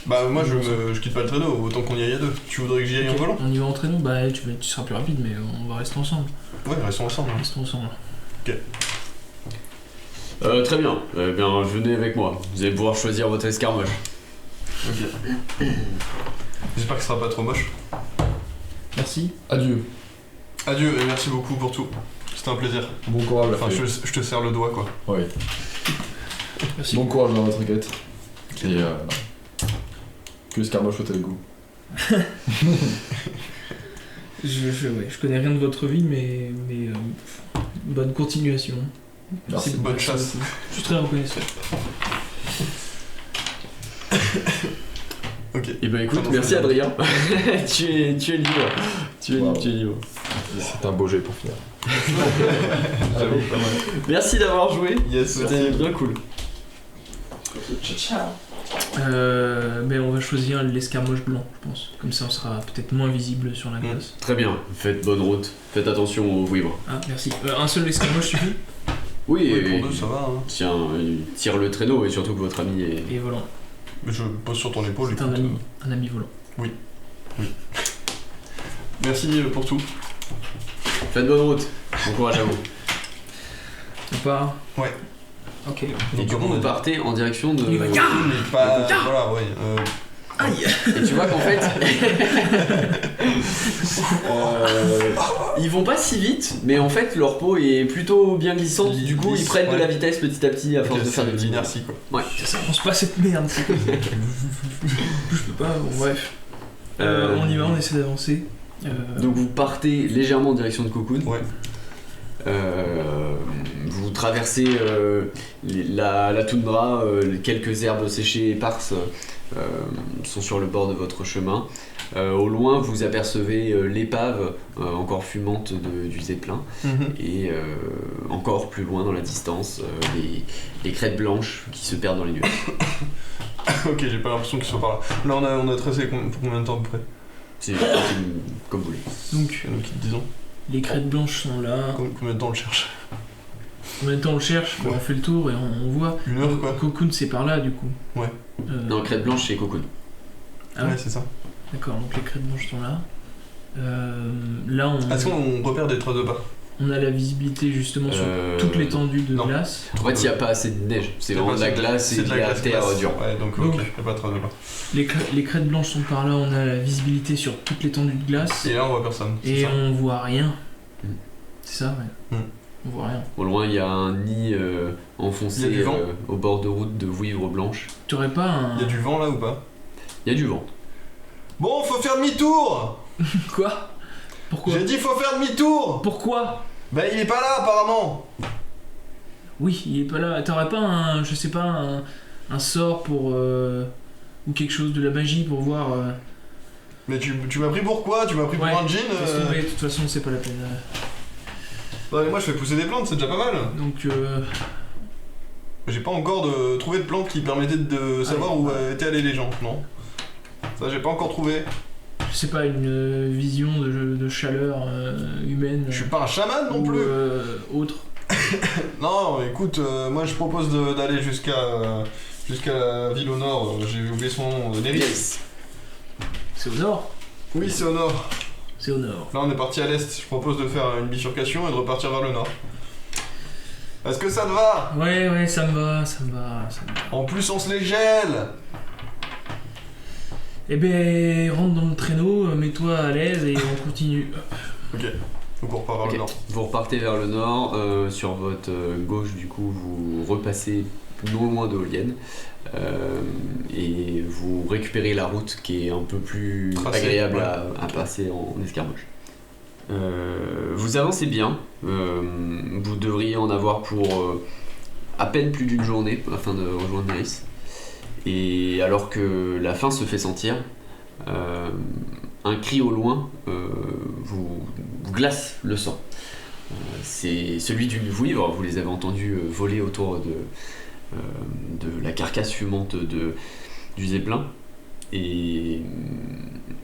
Bah, moi je quitte pas le traîneau, autant qu'on y aille à deux. Tu voudrais que j'y aille en Ok, volant? on y va en traîneau, bah tu seras plus rapide, mais on va rester ensemble. Ouais, restons ensemble. Hein. Restons ensemble. Très bien, eh bien venez avec moi, vous allez pouvoir choisir votre escarmoche. Ok. J'espère que ce sera pas trop moche. Merci. Adieu. Adieu et merci beaucoup pour tout. C'était un plaisir. Bon courage la Enfin, fée. je te serre le doigt, quoi. Oui. Merci. Bon courage dans votre quête. Et que l'escarmoche soit avec vous. Je connais rien de votre vie, mais bonne continuation. Merci. Bonne chasse. beaucoup. Je suis très reconnaissant. Ok. Et ben écoute, Comment merci ça va? Adrien, tu es libre. Tu es Wow. libre, tu es libre. C'est un beau jet pour finir. J'avoue, pas mal. Merci d'avoir joué, Yes, c'était merci. bien cool. Mais on va choisir l'escarmoche blanc, je pense. Comme ça, on sera peut-être moins visible sur la glace. Très bien, faites bonne route, faites attention aux vivres. Ah, merci. Un seul escarmoche suffit. Oui, Ouais, et pour deux, ça va. Hein. tiens, tire le traîneau et surtout que votre ami est... Et volant. Mais je pose sur ton épaule. C'est écoute, un ami volant. Merci pour tout. Faites bonne route. Bon courage à vous. On part. Ouais. Ok. Et du coup, vous partez en direction de. Il va Mais pas. Voilà, ouais. Et tu vois qu'en fait. Ils vont pas si vite, mais en fait, leur peau est plutôt bien glissante. Du coup, ils prennent de la vitesse petit à petit à force de faire des petits. l'inertie quoi. Ouais. Ça avance pas cette merde. Je peux pas. Bon, bref. On y va, on essaie d'avancer. Donc vous partez légèrement en direction de Cocoon. Ouais. Vous traversez la toundra, quelques herbes séchées éparses sont sur le bord de votre chemin. Au loin, vous apercevez l'épave encore fumante du Zeppelin. Et encore plus loin dans la distance, les crêtes blanches qui se perdent dans les nuages. Ok, j'ai pas l'impression qu'ils soient par là. Là, on a tracé pour combien de temps à peu près? C'est comme vous voulez. Donc, Disons. les crêtes blanches sont là. Combien de temps on le cherche? Combien de temps on le cherche? On fait le tour et on voit. 1 heure quoi? Cocoon, c'est par là du coup. Ouais. Non, crête blanche, c'est Cocoon. Ah ouais, Ouais, c'est ça. d'accord, donc les crêtes blanches sont là. Là, Est-ce qu'on repère des traces de pas? on a la visibilité justement sur toute l'étendue de non. glace. En fait, il n'y a pas assez de neige. C'est Y a vraiment pas de la assez de- glace c'est et de de la la glace terre glace. dure. Ouais, donc Donc, ok, y'a pas de traces de pas. Les crêtes blanches sont par là, on a la visibilité sur toute l'étendue de glace. Et là, on voit personne. c'est Et ça. on voit rien. Mm. C'est ça, ouais. Mm. On voit rien. Au loin, il y a un nid Il y enfoncé a du vent. au bord de route de vouivres blanches. Tu aurais pas un. Y a du vent là ou pas? Il y a du vent. Bon, faut faire demi-tour! Quoi? Pourquoi? J'ai dit faut faire demi-tour! Pourquoi? Bah, il est pas là apparemment! Oui, il est pas là. T'aurais pas un. Je sais pas, un sort pour. Ou quelque chose de la magie pour voir. Mais tu m'as pris pour quoi? Tu m'as pris Ouais, pour un djinn? laisse tomber, de toute façon, c'est pas la peine. Ouais, mais moi je fais pousser des plantes, c'est déjà pas mal. Donc, J'ai pas encore trouvé de plantes qui permettaient de savoir où étaient allés les gens, non? Ça, j'ai pas encore trouvé. je sais pas, une vision de chaleur humaine. Je suis pas un chaman non ou, plus! autre. Non, écoute, moi je propose d'aller jusqu'à la ville au nord, j'ai oublié son nom, Néris. C'est au nord. Oui, c'est au nord. C'est au nord. Là, on est parti à l'est, je propose de faire une bifurcation et de repartir vers le nord. Est-ce que ça te va? Ouais, ça me va. En plus, on se les gèle! Eh ben, rentre dans le traîneau, mets-toi à l'aise et on continue. Ok, donc on repart vers Ok. le nord. Vous repartez vers le nord. Sur votre gauche, du coup, vous repassez non loin de Olienne. Et vous récupérez la route qui est un peu plus Tracée, agréable ouais. à passer en escarmouche. Vous avancez bien. Vous devriez en avoir pour à peine plus d'une journée afin de rejoindre Néris. Et alors que la faim se fait sentir, un cri au loin vous glace le sang. C'est celui d'une vouivre, vous les avez entendus voler autour de la carcasse fumante du Zeppelin. Et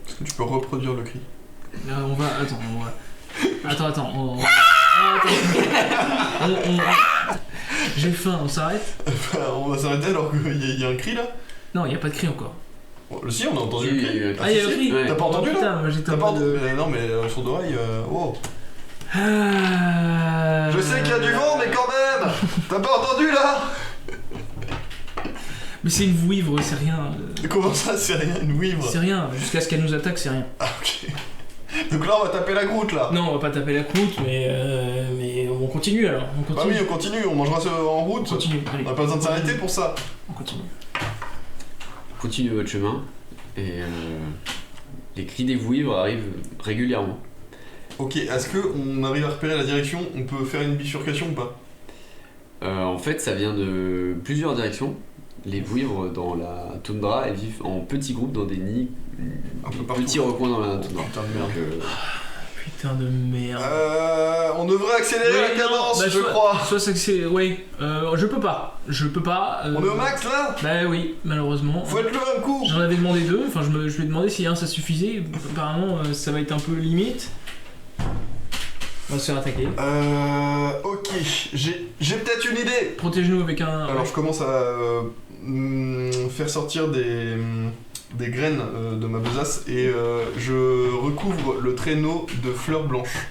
Est-ce que tu peux reproduire le cri? Là, on va. Attends. Attends. J'ai faim, on s'arrête? On va s'arrêter alors qu'il y a un cri là? Non, y a pas de cri encore. Si, on a entendu le cri. Ah, y a le cri? Ouais. T'as pas entendu là? Putain, moi j'étais T'as en pas mode. entendu? Non, mais sourd d'oreille, oh. Ah... Je sais qu'il y a du vent, mais quand même! T'as pas entendu là? Mais c'est une vouivre, c'est rien. Comment ça, c'est rien, une vouivre? C'est rien, jusqu'à ce qu'elle nous attaque, c'est rien. Ah, ok. Donc là, on va taper la croûte là. Non, on va pas taper la croûte, mais on continue alors. On Bah continue. oui, on continue, on mangera en route. On continue, allez. On a pas besoin de s'arrêter pour ça. On continue. continuez votre chemin. Et les cris des vouivres arrivent régulièrement. Ok, est-ce qu'on arrive à repérer la direction? On peut faire une bifurcation ou pas? En fait, ça vient de plusieurs directions. Les vouivres dans la toundra, elles vivent en petits groupes dans des nids, Un peu partout. petits recoins dans la toundra. Putain de merde. Donc, Putain de merde. On devrait accélérer la Ouais, cadence, non, bah, je crois. Soit c'est. Oui, je peux pas. On est au max là? Bah oui, malheureusement. Faut être le un coup. J'en avais demandé 2, enfin je lui ai demandé si un ça suffisait. Apparemment ça va être un peu limite. On va se faire attaquer. Ok, j'ai peut-être une idée. Protège-nous avec un. Alors je commence à faire sortir des graines de ma besace et je recouvre le traîneau de fleurs blanches.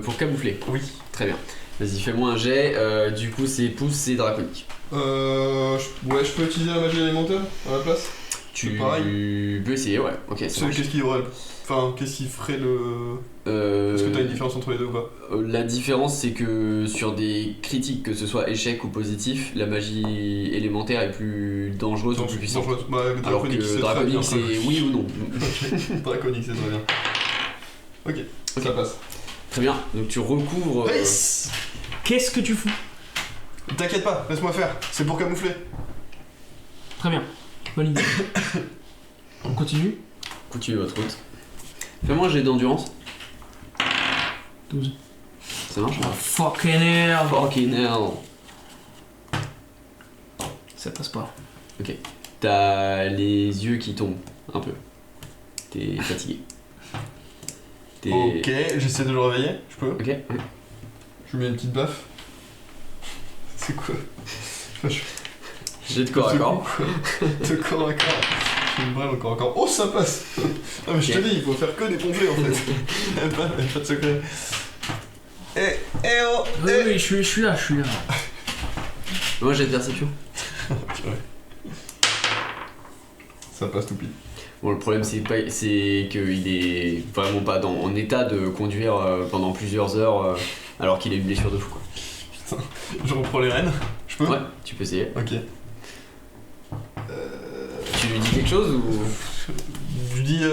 Pour camoufler. Oui. Très bien. Vas-y, fais-moi un jet. Du coup, c'est pouce, c'est draconique. Je peux utiliser la magie alimentaire à la place. Tu pareil. peux essayer, ouais. Ok, ça marche. Qu'est-ce qui aurait... Enfin, qu'est-ce qui ferait le... Est-ce que t'as une différence entre les deux ou pas? La différence, c'est que sur des critiques, que ce soit échec ou positif, la magie élémentaire est plus dangereuse ou plus puissante. Bah, Alors que draconique, c'est oui ou non. Draconique, c'est très bien. Ok, ça passe. Très bien, donc tu recouvres... Nice. Qu'est-ce que tu fous? T'inquiète pas, laisse-moi faire, c'est pour camoufler. Très bien. Bonne idée. On continue. Continuez votre route. Fais-moi un jet d'endurance. 12. Ça marche? Oh, fucking hell. Fucking hell. Ça passe pas. Ok. T'as les yeux qui tombent un peu. T'es fatigué. Ok, j'essaie de le réveiller, je peux. Ok, ouais. Je lui mets une petite baffe. C'est quoi? Jet de corps à corps. De corps à corps. Je fais une brêle au corps à corps. Oh, ça passe. Non mais je te dis, il faut faire que d'éponger en fait. Il n'y a pas de secret. Oh Oui, oui, je suis là. Moi, jet de perception. Ça passe tout pile. Bon, le problème, c'est qu'il est vraiment pas en état de conduire pendant plusieurs heures alors qu'il a une blessure de fou, quoi. Putain, je reprends les rênes. Je peux? Ouais, tu peux essayer. Ok. Tu lui dis quelque chose ou... Je lui dis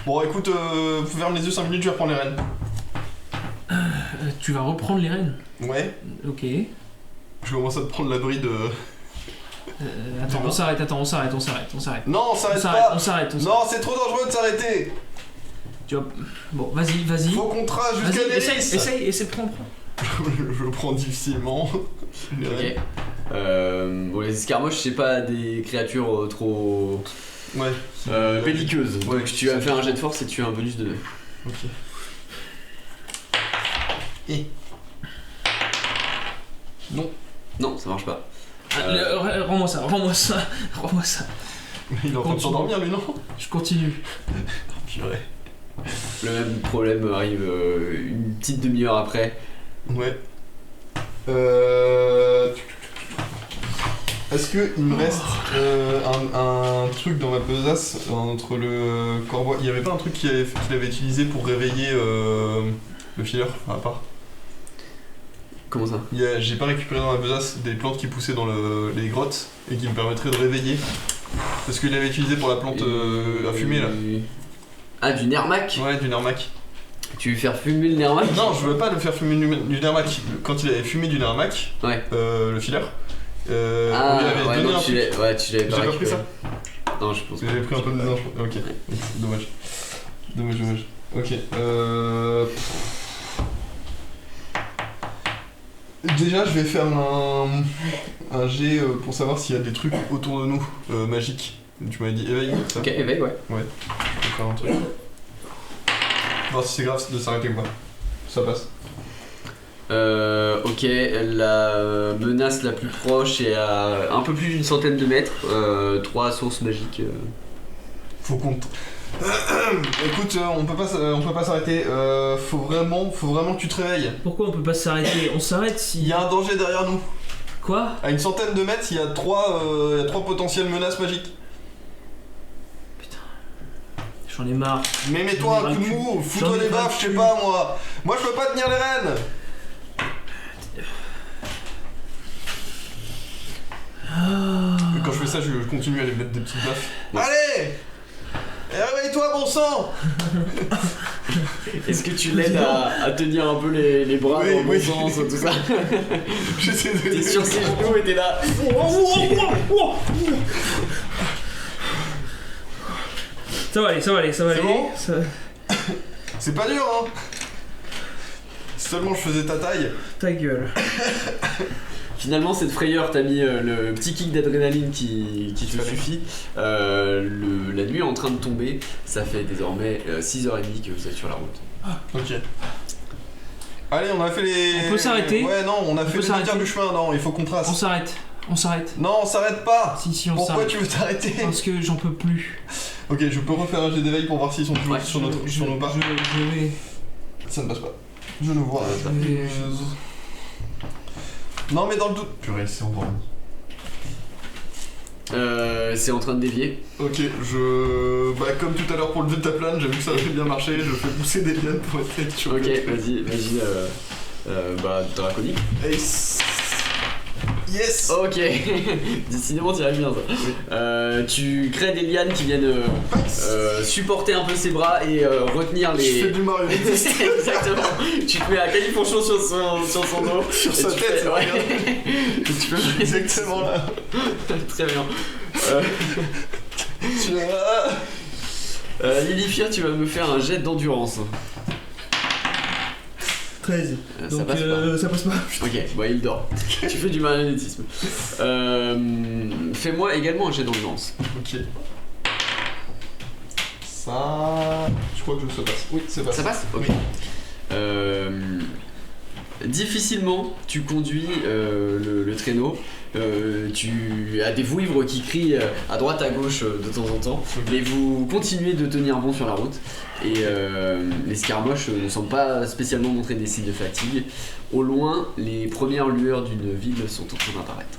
bon écoute, ferme les yeux 5 minutes, je vais reprendre les rênes. Tu vas reprendre les rênes? Ouais. Ok. Je commence à te prendre la bride. Attends, on s'arrête. Non, s'arrête pas. On s'arrête. Non, c'est trop dangereux de s'arrêter. Tu vois. Bon, vas-y. Faut qu'on trace jusqu'à Vas-y, Néris. essaie, prends. Je le prends difficilement. Ok. Bon, les escarmoches, c'est pas des créatures trop Ouais. belliqueuses. Ouais, Donc tu vas faire un jet de force et tu as un bonus de 2. Ok. Et. Non. Non, ça marche pas. Rends-moi ça. Il est en train de s'endormir lui, non? Je continue. Purée. Le même problème arrive une petite demi-heure après. Ouais. Est-ce qu'il me reste un truc dans ma besace entre le corbeau? Il y avait pas un truc qu'il avait utilisé pour réveiller le fileur à part? Comment ça? J'ai pas récupéré dans ma besace des plantes qui poussaient dans les grottes et qui me permettraient de réveiller. Parce qu'il l'avait utilisé pour la plante à fumer là. Ah, du nermac? Ouais, du nermac. Tu veux faire fumer le nermac? Non, je veux pas le faire fumer du nermac. Quand il avait fumé du nermac, Ouais. Le fileur, on lui Ah, avait ouais, donné non, un tu truc. l'as tu l'avais pas J'ai pas récupéré. pris ça. Non, je pense pas. J'avais pris un peu de dedans. Ok, dommage. Ok, déjà, je vais faire un jet pour savoir s'il y a des trucs autour de nous magiques. Tu m'avais dit éveil, ça? Ok, éveil, ouais. Ouais, je vais faire un truc. Voir si c'est grave de s'arrêter ou pas. Ça passe. Ok, la menace la plus proche est à un peu plus d'une centaine de mètres. 3 sources magiques. Faut qu'on... Écoute, on peut pas s'arrêter. Faut vraiment que tu te réveilles. Pourquoi on peut pas s'arrêter? On s'arrête si... Il y a un danger derrière nous. Quoi? À une centaine de mètres, il y a trois potentielles menaces magiques. J'en ai marre. Mais mets-toi un coup de mou, fous-toi J'en ai des pas baffes, je sais le pas moi. Moi je peux pas tenir les rênes. Et quand je fais ça, je continue à les mettre des petites baffes. Ouais. Allez! Réveille-toi, bon sang! Est-ce que tu l'aides à tenir un peu les bras Oui, dans le bon oui. sens, tout ça? J'essaie de... T'es sur ses genoux et t'es là. Ça va aller. C'est bon? C'est pas dur, hein? Si seulement je faisais ta taille. Ta gueule. Finalement, cette frayeur t'a mis le petit kick d'adrénaline qui te suffit. La nuit est en train de tomber. Ça fait désormais 6h30 que vous êtes sur la route. Ok. Allez, on a fait les... On peut s'arrêter? Ouais, non, on a fait les deux s'arrêter. tiers du chemin, non, il faut qu'on trace. On s'arrête. On s'arrête. Non, on s'arrête pas. Si, on Pourquoi s'arrête. tu veux t'arrêter? Parce que j'en peux plus. Ok, je peux refaire un jet d'éveil pour voir s'ils sont toujours Ouais. sur nos pas. Je vais... Ça ne passe pas. Je ne vois pas. je vais, Non, mais dans le doute. Purée, c'est en bordel. C'est en train de dévier. Ok, bah comme tout à l'heure pour le deltaplane, j'ai vu que ça avait bien marché, je fais pousser des lianes pour essayer de choper. Ok, vas-y, bah draconique. Ace. Yes. Ok, décidément tu arrives bien ça. Tu crées des lianes qui viennent supporter un peu ses bras et retenir les... Je fais du Mario. Exactement. Tu te mets à califourchon sur son dos. Sur et sa tu tête, fais- regarde. Et tu peux... Exactement là. Très bien. Lilifia, tu vas me faire un jet d'endurance. 13. Ça Donc passe pas. ça passe pas. Ok, bon, il dort. Tu fais du marionnétisme. Fais-moi également un jet d'endurance. Ok. Ça. Je crois que ça passe. Oui, c'est passé. Ça passe? Ok. Difficilement, tu conduis le traîneau. Tu as des vouivres qui crient à droite à gauche de temps en temps, mais vous continuez de tenir bon sur la route et l'escarmoche ne semble pas spécialement montrer des signes de fatigue. Au loin, les premières lueurs d'une ville sont en train d'apparaître.